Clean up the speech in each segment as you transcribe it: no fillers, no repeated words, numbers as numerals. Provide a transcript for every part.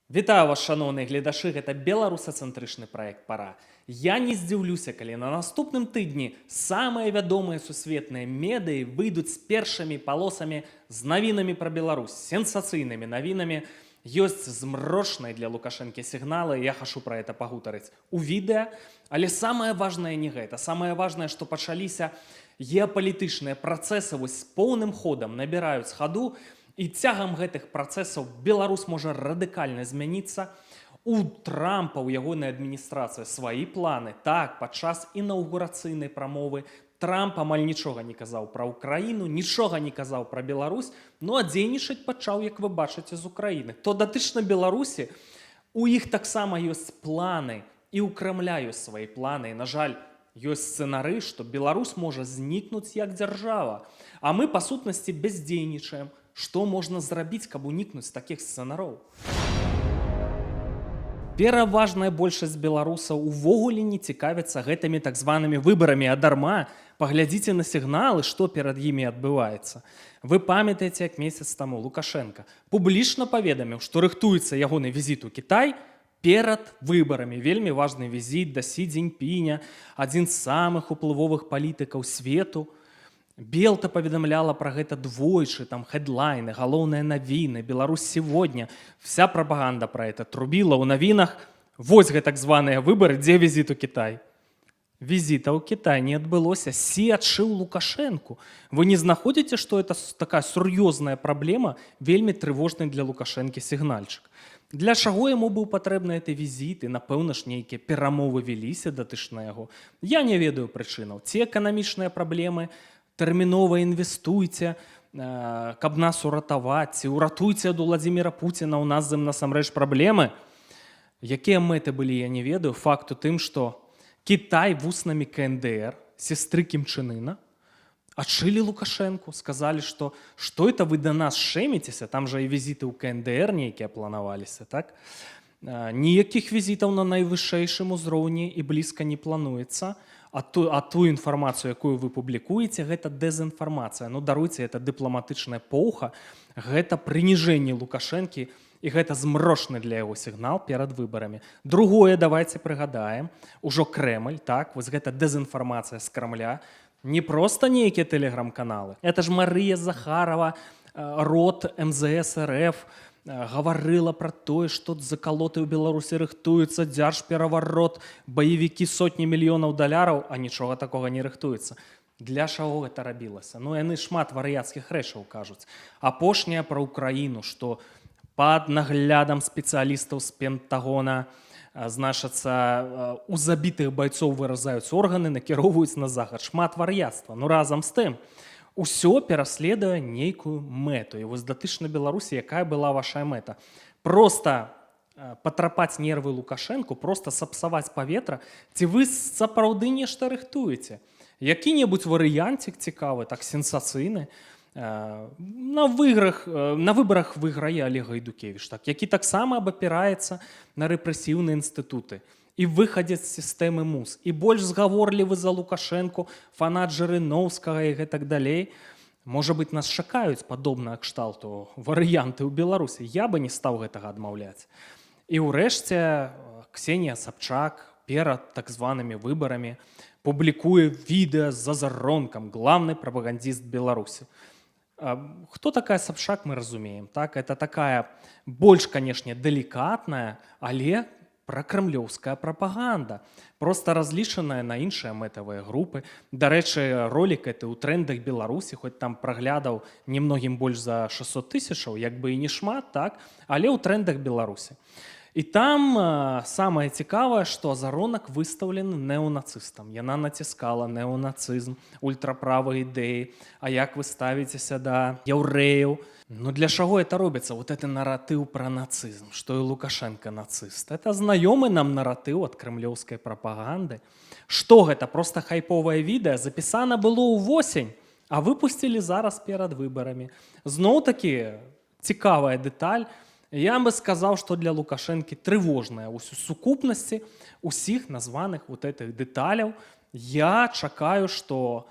Вітаю вас, шановныя гледачы, гэта беларусацэнтрычны праект пара. Я не здзіўлюся, калі на наступным тыдні самыя вядомыя сусветныя медыі выйдуць з першымі палосамі з навінамі пра Беларусь, сенсацыйнымі навінамі. Ёсць змрочныя для Лукашэнкі сігналы, я хачу пра гэта пагутарыць у відэа, але самае важнае не гэта. Самае важнае, што пачаліся геапалітычныя працэсы з поўным ходам набіраюць хаду. І цягам гэтых працэсаў Беларусь можа радыкальна змяніцца. У Трампа, у ягонай адміністрацыі свае планы. Так, падчас інаўгурацыйнай прамовы Трамп амаль нічога не казаў пра Украіну, нічога не казаў пра Беларусь, а дзейнічаць пачаў, як вы бачыце, з Украіны. То датычна Беларусі, у іх таксама ёсць планы, і ў Крэмля ёсць свае планы. І, на жаль, ёсць сцэнары, што Беларусь можа знікнуць як дзяржава. А мы, па сутнасці, бяздзейнічаем. Што можна зрабіць, каб унікнуць такіх сцэнароў? Пераважная большасць беларусаў увогуле не цікавіцца гэтымі так званымі выбарамі, а дарма паглядзіце на сігналы, што перад імі адбываецца. Вы памятаеце, як месяц таму Лукашенка публічна паведаміў, што рыхтуецца ягоны візіт у Кітай перад выбарамі. Вельмі важны візіт да Сі Цзіньпіня, адзін з самых уплывовых палітыкаў свету. Белта паведамляла пра гэта двойчы, там хэдлайны, галоўныя навіны, Беларусь сегодня. Вся прапаганда пра гэта трубіла ў навінах. Вось гэтак званыя выбары, дзе візіт у Кітай. Візіта ў Кітай не адбылося. Сі адшыў Лукашэнку. Вы не знаходзіце, што это такая сур'ёзная праблема, вельмі трывожны для Лукашэнкі сігнальчык. Для чаго яму быў патрэбны гэты візіт, і, напэўна ж, нейкія перамовы веліся датычна яго? Я не ведаю прычынаў. Ці эканамічныя праблемы, тэрмінова інвестуйце, каб нас уратаваць, ці ўратуйце ад Уладзіміра Пуціна, у нас з ім насамрэч праблемы. Якія мэты былі, я не ведаю. Факт у тым, што Кітай вуснамі КНДР, сестры Кім Чен Іна, адшылі Лукашэнку, сказалі, што это вы да нас шэміцеся, там жа і візіты ў КНДР нейкія планаваліся, так? Ніякіх візітаў на найвышэйшым узроўні і блізка не плануецца. А ту інфармацыю, якую вы публікуеце, гэта дэзінфармацыя. Даруйце, это дыпламатычная поўха, гэта прыніжэнне Лукашэнкі, і гэта змрочны для яго сігнал перад выбарамі. Другое, давайте прыгадаем, ужо Крэмль, так, вось гэта дэзінфармацыя з Крамля, не проста нейкія тэлеграм-каналы. Это ж Марыя Захарова, рот МЗС РФ, гаварыла пра тое, што закалоты ў Беларусі рыхтуюцца, дзяржпераварот, баевікі сотні мільёнаў даляраў, а нічога такога не рыхтуецца. Для чаго гэта рабілася? Яны шмат варыяцкіх рэчаў кажуць. Апошняе пра Украіну, што пад наглядам спецыялістаў з Пентагона, значыцца, у забітых байцоў выразаюць органы, накіроўваюць на захад. Шмат вар'яцтва. Разам з тым, усё пераследуе нейкую мэту. І вось датычна Беларусі, якая была ваша мэта? Проста патрапаць нервы Лукашэнку, проста сапсаваць паветра, ці вы сапраўды нешта рыхтуеце? Які-небудзь варыянцік цікавы, так сенсацыйны. На выбарах выйграе Олег Гайдукевіч, так, які таксама абапіраецца на рэпрэсіўныя інстытуты. І выхадзец з сістэмы МУС, і больш згаворлівы за Лукашэнку, фанат Жырыноўскага і гэтак далей. Можа быць, нас чакаюць падобнага кшталту варыянты ў Беларусі. Я бы не стаў гэтага адмаўляць. І ўрэшце Ксенія Сабчак перад так званымі выбарамі публікуе відэа з азаронкам, главны прапагандіст Беларусі. Хто такая Сабчак, мы разумеем. Так? Это такая больш, канешне, далікатная, але пракрэмлёўская прапаганда, проста разлічаная на іншыя мэтавыя групы. Дарэчы, ролік гэты ў трэндах Беларусі, хоць там праглядаў немногім больш за 600 000, як бы і не шмат, так? Але ў трэндах Беларусі. І там самае цікавае, што азаронак выстаўлены неонацыстам. Яна націскала неонацызм, ультраправыя ідэі, а як вы ставіцеся да яўрэяў. Для чаго это робіцца? Вот это наратыў пра нацызм, што і Лукашенко нацыст. Это знаёмы нам наратыў ад крэмлёўскай прапаганды. Што гэта? Проста хайповае відэа запісана было ўвосень, а выпусцілі зараз перад выбарамі. Зноў-такі цікавая дэталь. Я бы сказаў, што для Лукашэнкі трывожная ў сукупнасці усіх названых вот этих дэталяў. Я чакаю, што,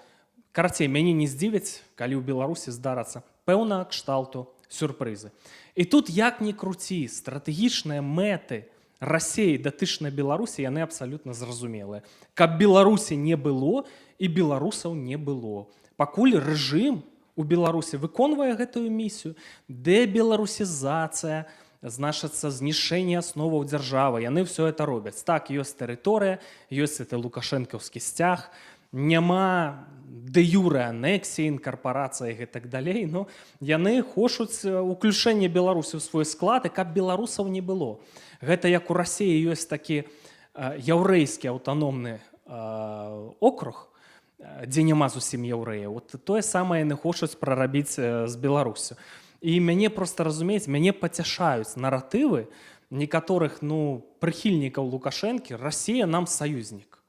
карацей, мяне не здзівяць, калі ў Беларусі здарацца пэўнага кшталту сюрпрызы. І тут, як ні круці, стратэгічныя мэты Расіі датычна Беларусі, яны абсалютна зразумелыя. Каб Беларусі не было і беларусаў не было. Пакуль рэжым у Беларусі выконвае гэтую місію, дэбеларусізацыя, значыцца, знішчэнне асноваў дзяржавы, яны ўсё это робяць. Так, ёсць тэрыторыя, ёсць гэты лукашэнкаўскі сцяг, няма дэ-юрэ анексіі, інкарпарацыі і так далей, но яны хочуць уключэнне Беларусі ў свой склад, і каб беларусаў не было. Гэта як у Расіі ёсць такі яўрэйскі аўтаномны округ, дзе няма зусім яўрэяў. Вот тое самае яны хочуць прарабіць з Беларусю. І мяне проста, разумееце, мяне пацяшаюць наратывы некаторых прыхільнікаў Лукашэнкі: Расія нам саюзнік.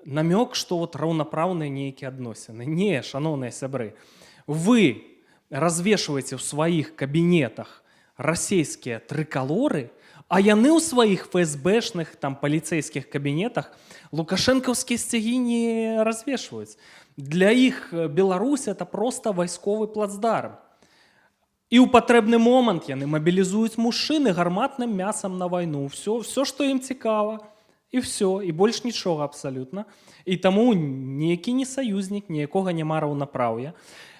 Намёк, што вот раўнапраўныя нейкія адносіны. Не, шаноўныя сябры, вы развешваеце ў сваіх кабінетах расійскія трыкалоры, а яны ў сваіх ФСБшных, паліцэйскіх кабінетах лукашэнкаўскія сцягі не развешваюць. Для іх Беларусь — это проста вайсковы плацдарм. І ў патрэбны момант яны мабілізуюць мужчын гарматным мясам на вайну. Все, што ім цікава. І все, і больш нічога абсалютна. І таму ніякі не саюзнік, ніякога няма раўнапраўя.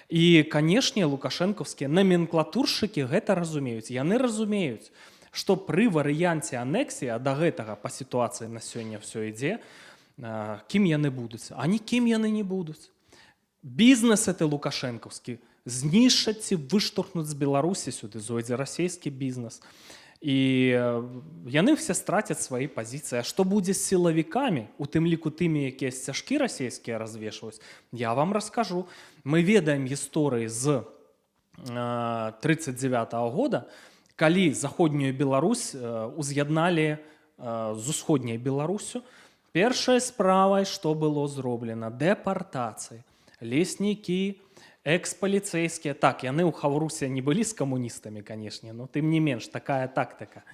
І, канешне, лукашэнкаўскія наменклатуршчыкі гэта разумеюць. Яны разумеюць, што пры варыянце анексіі, а да гэтага па сітуацыі на сёння ўсё ідзе, кім яны будуць? А нікім яны не будуць. Бізнес гэты лукашэнкаўскі знішчаць ці выштурхнуць з Беларусі, сюды зойдзе расійскі бізнес. І яны все страцяць свае пазіцыі. А што будзе з сілавікамі, у тым ліку тымі, якія сцяжкі расійскія развешваюць, я вам раскажу. Мы ведаем гісторыі з 1939 года, калі заходнюю Беларусь уз'ядналі з усходняй Беларусю. Першай справай, што было зроблена? Дэпартацыі. Леснікі, экс-паліцэйскія. Так, яны ў Хаўрусе не былі з камуністамі, канешне, но тым не менш, такая тактыка.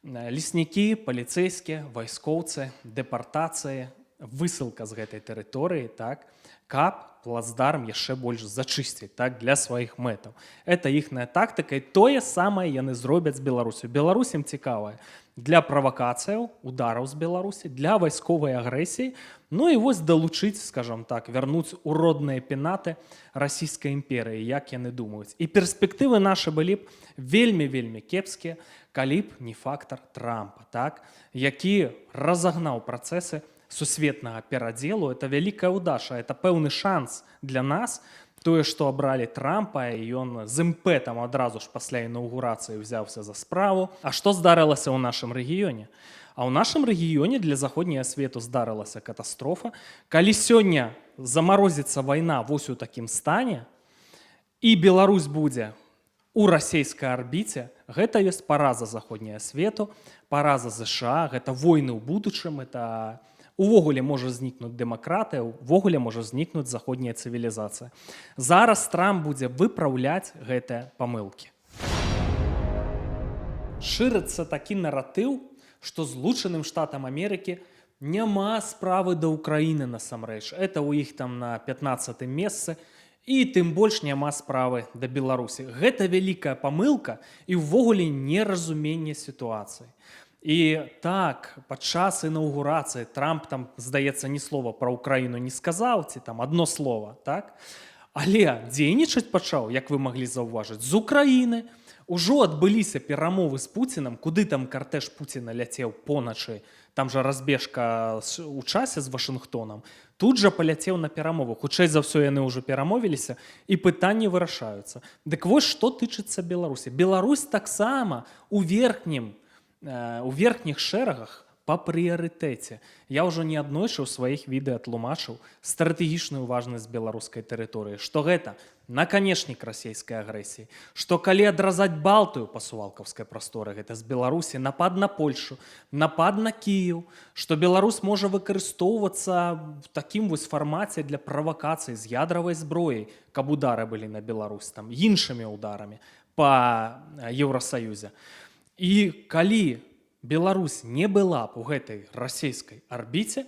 Леснікі, паліцэйскія, вайскоўцы, дэпартацыі, высылка з гэтай тэрыторыі, так, каб плацдарм яшчэ больш зачысціць, так, для сваіх мэтаў. Это іхная тактыка, і тое самае яны зробяць з Беларусю. Беларусь ім цікавая для правакацыяў, удараў з Беларусі, для вайсковай агрэсіі, і вось далучыць, скажам так, вярнуць у родныя пенаты расійскай імперыі, як яны думаюць. І перспектывы нашы былі б вельмі-вельмі кепскія, калі б не фактар Трампа, так, які разагнаў працэсы сусветнага перадзелу. Это вялікая ўдача, это пэўны шанс для нас. Тое, што абралі Трампа, і ён з імпэтам адразу ж пасля інаўгурацыі ўзяўся за справу. А што здарылася ў нашым рэгіёне? А ў нашым рэгіёне для заходняга свету здарылася катастрофа. Калі сёння замарозіцца вайна вось у такім стане, і Беларусь будзе у расійскай арбіце, гэта ёсць параза заходняга свету, параза ЗША, гэта войны ў будучым, это увогуле можа знікнуць дэмакратыя, увогуле можа знікнуць заходняя цывілізацыя. Зараз Трамп будзе выпраўляць гэтыя памылкі. Шырыцца такі наратыў, што Злучаным Штатам Амерыкі няма справы да Ўкраіны насамрэч. Это ў іх на 15-м месцы, і тым больш няма справы да Беларусі. Гэта вялікая памылка і ўвогуле неразуменне сітуацыі. І так, падчас інаўгурацыі Трамп здаецца, ні слова пра Ўкраіну не сказаў, ці адно слова, так? Але дзейнічаць пачаў, як вы маглі заўважыць, з Украіны. Ужо адбыліся перамовы з Пуцінам, куды картэж Пуціна ляцеў поначы, там жа разбежка у часе з Вашынгтонам. Тут жа паляцеў на перамову. Хутчэй за ўсё яны ўжо перамовіліся, і пытанні вырашаюцца. Дык вось што тычыцца Беларусі. Беларусь таксама у верхніх шэрагах па прыярытэце. Я ўжо неаднойчы ў сваіх відэа тлумачыў стратэгічную важнасць беларускай тэрыторыі, што гэта наканечнік расійскай агрэсіі, што калі адразаць Балтыю па сувалкаўскай прасторы, гэта з Беларусі, напад на Польшу, напад на Кіеў, што Беларусь можа выкарыстоўвацца в такім вось фармаце для правакацыі з ядравай зброяй, каб удары былі на Беларусь, іншымі ударамі па Еўрасаюзе. І калі Беларусь не была б у гэтай расійскай арбіце,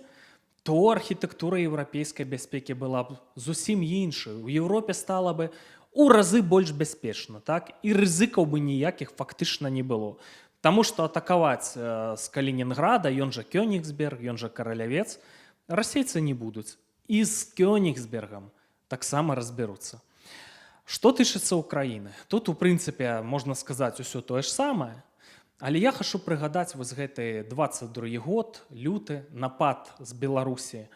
то архітэктура еўрапейскай бяспекі была б зусім іншай. У Еўропе стала бы у разы больш бяспечна, так? І рызыкаў бы ніякіх фактычна не было. Таму што атакаваць з Калінінграда, ён жа Кёнігсберг, ён жа Каралявец, расейцы не будуць. І з Кёнігсбергам таксама разбяруцца. Што тычыцца Украіны? Тут, у прынцыпе, можна сказаць усё тое ж самае. Але я хачу прыгадаць вось гэты 22 год, люты, напад з Беларусі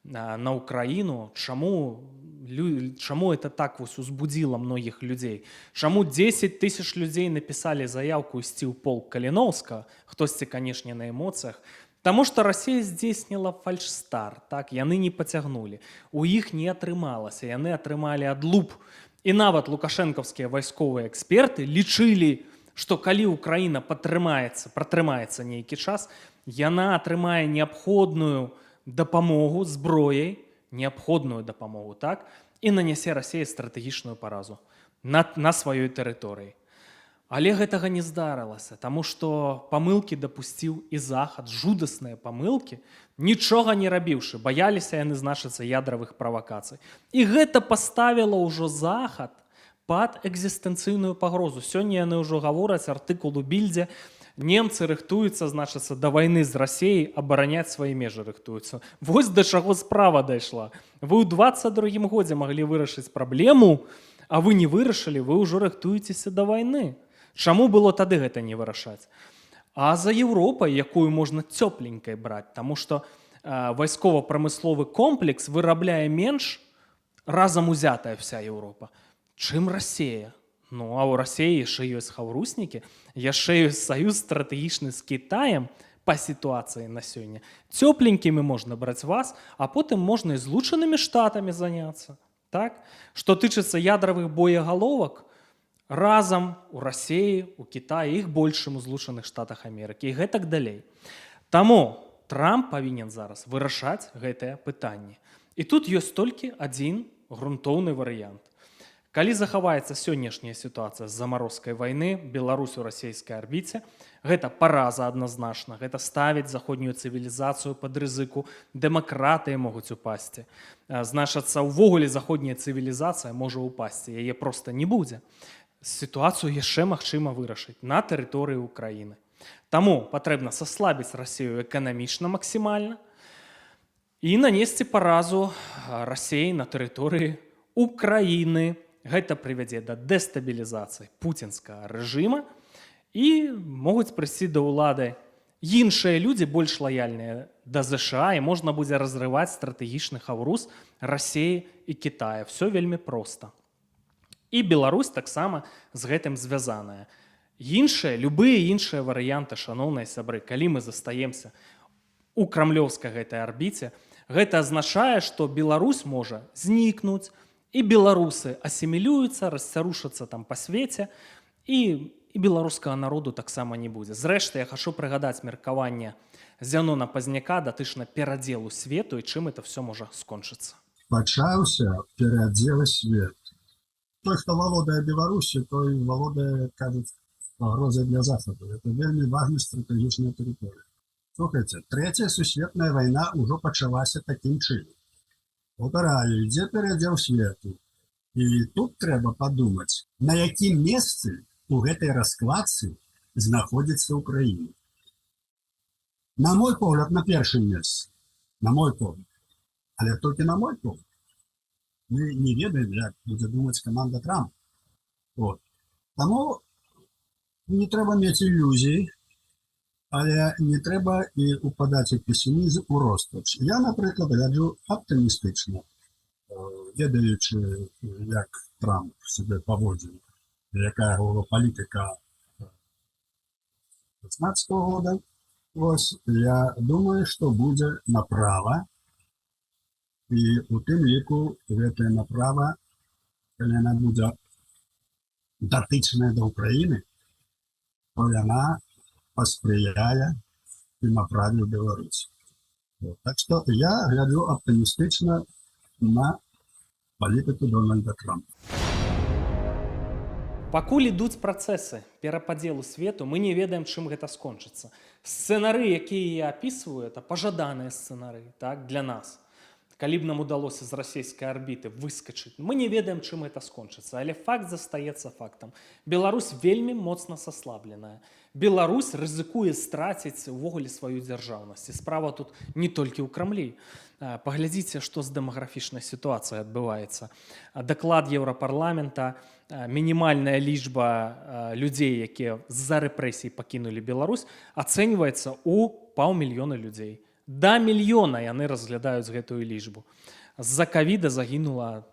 на Украіну, чаму это так вось узбудзіла многіх людзей. Чаму 10 тысяч людзей напісалі заяўку ісці ў полк Каліноўскага, хтосьці, канешне, на эмоцыях, таму што Расія здзейсніла фальшстарт, так, яны не пацягнулі. У іх не атрымалася, яны атрымалі адлуп. І нават лукашэнкаўскія вайсковыя эксперты лічылі, што калі Украіна пратрымаецца нейкі час, яна атрымае неабходную дапамогу зброяй, неабходную дапамогу, так, і нанясе Расіі стратэгічную паразу на сваёй тэрыторыі. Але гэтага не здарылася, таму што памылкі дапусціў і Захад, жудасныя памылкі, нічога не рабіўшы, баяліся яны, значыцца, ядравых правакацый. І гэта паставіла ўжо Захад пад экзістэнцыйную пагрозу. Сёння яны ўжо гавораць, артыкул у Більдзе, немцы рыхтуюцца, значыцца, да вайны з Расіяй, абараняць свае межы рыхтуюцца. Вось да чаго справа дайшла. Вы ў 22 годзе маглі вырашыць праблему, а вы не вырашылі, вы ўжо рыхтуецеся да вайны. Чаму было тады гэта не вырашаць? А за Еўропай, якую можна цёпленькай браць, таму што вайскова-прамысловы комплекс вырабляе менш, разам узятая вся Еўропа, чым Расія. Ну, а ў Расіі яшчэ ёсць хаўруснікі, яшчэ ёсць саюз стратэгічны з Кітаем па сітуацыі на сёння. Цёпленькімі можна браць вас, а потым можна і Злучанымі Штатамі заняцца. Так? Што тычыцца ядравых боегаловак, разам у Расіі, у Кітаі, іх большым у Злучаных Штатах Амерыкі і гэтак далей. Таму Трамп павінен зараз вырашаць гэтае пытанне. І тут ёсць толькі адзін грунтоўны варыянт. Калі захаваецца сённяшняя сітуацыя з замарозкай вайны, Беларусь у расійскай арбіце, гэта параза адназначна, гэта ставіць заходнюю цывілізацыю пад рызыку, дэмакратыі могуць упасці. Значыцца, увогуле заходняя цывілізацыя можа упасці, яе проста не будзе. Сітуацыю яшчэ магчыма вырашыць на тэрыторыі Украіны. Таму патрэбна саслабіць Расію эканамічна максімальна і нанесці паразу Расіі на тэрыторыі Украіны. Гэта прывядзе да дэстабілізацыі пуцінскага рэжыма і могуць прыйсці да ўлады іншыя людзі, больш лаяльныя да ЗША, і можна будзе разрываць стратэгічны хаўрус Расіі і Кітая. Всё вельмі проста. І Беларусь таксама з гэтым звязаная. Любыя іншыя варыянты, шаноўныя сябры, калі мы застаемся у крамлёўскай гэтай арбіце, гэта азначае, што Беларусь можа знікнуць, і беларусы асімілююцца, расцярушацца там па свеце, і беларускага народу таксама не будзе. Зрэшты, я хачу прыгадаць меркаванне Зянона Пазняка датычна перадзелу свету і чым это все можа скончыцца. Пачаўся перадзел свет. Той, хто валодае Беларусі, той валодае, кажуць, пагрозай для Захаду. Это вельмі важная стратэгічная тэрыторыя. Слухайце, Трэцяя сусветная вайна ўжо пачалася такім чынам. Паўтараю, ідзе перадзел свету. І тут трэба падумаць, на якім месцы у гэтай раскладцы знаходзіцца Украіна. На мой погляд, на першым месцы. На мой погляд. Але толькі на мой погляд. Мы не ведаем, як будзе думаць каманда Трампа. Таму не трэба мець ілюзій, але не трэба і упадаць у песімізм, у роспач. Я, напрыклад, гляджу аптымістычна, ведаючы, як Трамп себе паводзіў, якая была палітыка 2015 года. Я думаю, што будзе направа, і у тым ліку гэтая направа, калі яна будзе датычная да Украіны, то яна паспрыяе і направе Беларусь. Так што я гляджу аптымістычна на палітыку Дональда Трампа. Пакуль ідуць працэсы перападзелу свету, мы не ведаем, чым гэта скончыцца. Сцэнары, якія я апісваю, это пажаданыя сцэнары, так, для нас. калі б нам удалося з расійскай арбіты выскачыць, мы не ведаем, чым гэта скончыцца, але факт застаецца фактам. Беларусь вельмі моцна саслабленая. Беларусь рызыкуе страціць увогуле сваю дзяржаўнасць. І справа тут не толькі ў Крамлі. Паглядзіце, што з дэмаграфічнай сітуацыяй адбываецца. Даклад Еўрапарламента, мінімальная лічба людзей, якія з-за рэпрэсій пакінулі Беларусь, ацэньваецца ў 500 000 людзей. Да мільёна яны разглядаюць гэтую лічбу. З-за ковіда загінула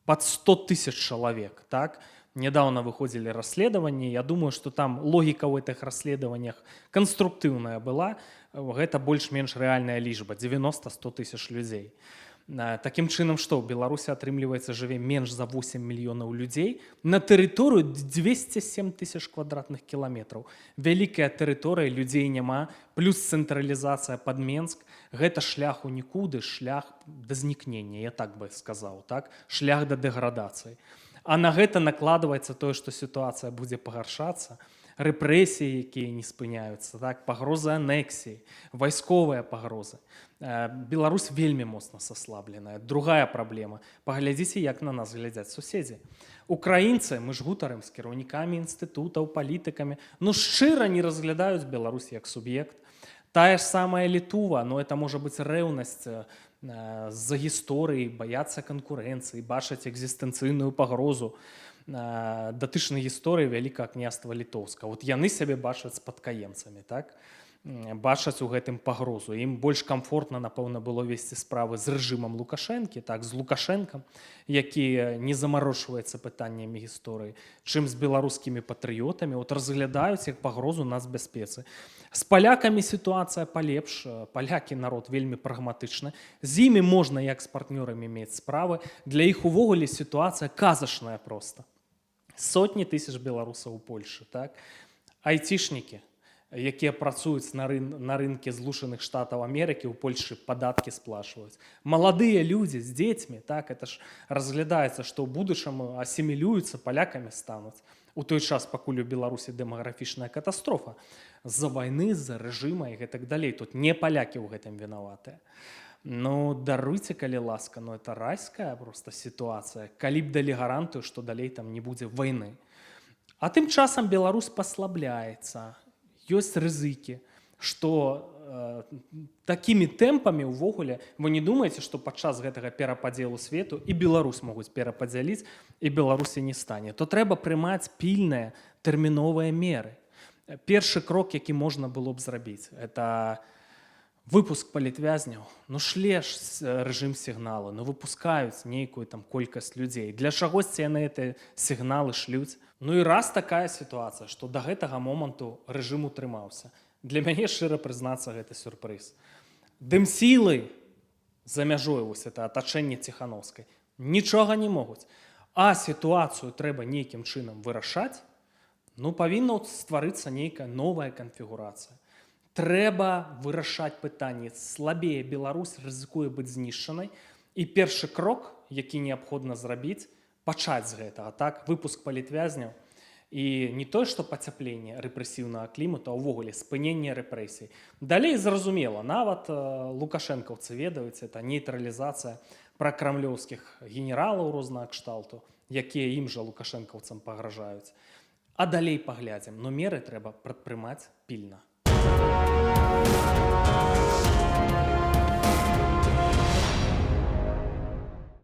пад 100 000 чалавек. Так? Недавно выходзілі расследаванні. Я думаю, што там логіка ў гэтых расследаваннях канструктыўная была. Гэта больш-менш рэальная лічба. 90-100 000 людзей. Такім чынам, што ў Беларусі атрымліваецца жыве менш за 8 мільёнаў людзей на тэрыторыю 207 000 квадратных кіламетраў. Вялікая тэрыторыя, людзей няма, плюс цэнтралізацыя пад Менск. Гэта шлях у нікуды, шлях да знікнення, я так бы сказаў, так? Шлях да дэградацыі. А на гэта накладваецца тое, што сітуацыя будзе пагаршацца, рэпрэсіі, якія не спыняюцца, так? Пагрозы анексіі, вайсковыя пагрозы. Беларусь вельмі моцна саслабленая. Другая праблема. Паглядзіце, як на нас глядзяць суседзі. Украінцы, мы ж гутарым з кіраўнікамі інстытутаў, палітыкамі, шчыра не разглядаюць Беларусь як суб'ект. Тая ж самая Літува, это можа быць рэўнасць з-за гісторыі, баяцца канкурэнцыі, бачаць экзістэнцыйную пагрозу датычнай гісторыі Вялікага княства Літоўска. Яны сябе бачаць спадкаемцамі, так? Бачаць у гэтым пагрозу. Ім больш камфортна, напэўна, было весці справы з рэжымам Лукашэнкі, так, з Лукашэнкам, які не замарочваецца пытаннямі гісторыі, чым з беларускімі патрыётамі, разглядаюць як пагрозу нацбяспецы. З палякамі сітуацыя палепш, палякі народ вельмі прагматычны, з імі можна як з партнёрамі мець справы, для іх увогуле сітуацыя казачная проста. Сотні тысяч беларусаў у Польшы, так? Айцішнікі, якія працуюць на рынке Злучаных Штатаў Амерыкі, у Польшы падаткі сплачваюць. Маладыя людзі з дзецьмі, так, это ж разглядаецца, што ў будучаму асімілююцца, палякамі стануць. У той час, пакуль у Беларусі дэмаграфічная катастрофа, з-за вайны, з-за рэжыма і гэтак далей. Тут не палякі ў гэтым вінаватыя. Даруйце, калі ласка, это райская проста сітуацыя. Калі б далі гарантыю, што далей там не будзе вайны. А тым часам Беларусь паслабляецца. Ёсць рызыкі, што такімі тэмпамі ўвогуле вы не думаеце, што падчас гэтага перападзелу свету і Беларусь могуць перападзяліць, і Беларусі не стане. То трэба прымаць пільныя тэрміновыя меры. Першы крок, які можна было б зрабіць, это выпуск палітвязняў. Шлеш рэжым сігнала, выпускаюць нейкую там колькасць людзей. Для чагосьці яны гэтыя сігналы шлюць. І раз такая сітуацыя, што да гэтага моманту рэжым утрымаўся. Для мяне, шчыра прызнацца, гэта сюрпрыз. Дымсілы за мяжой, это атачэнне Ціханаўскай, нічога не могуць. А сітуацыю трэба нейкім чынам вырашаць, павінна стварыцца нейкая новая канфігурацыя. Трэба вырашаць пытанні. Слабее Беларусь рызыкуе быць знішчанай. І першы крок, які неабходна зрабіць, пачаць з гэтага, так? Выпуск палітвязняў. І не тое, што пацяпленне рэпрэсіўнага клімату, а ўвогуле спыненне рэпрэсій. Далей зразумела, нават лукашэнкаўцы ведаюць, это нейтралізацыя пракрамлёўскіх генералаў рознага кшталту, якія ім жа лукашэнкаўцам пагражаюць. А далей паглядзім. Меры трэба прадпрымаць пільна.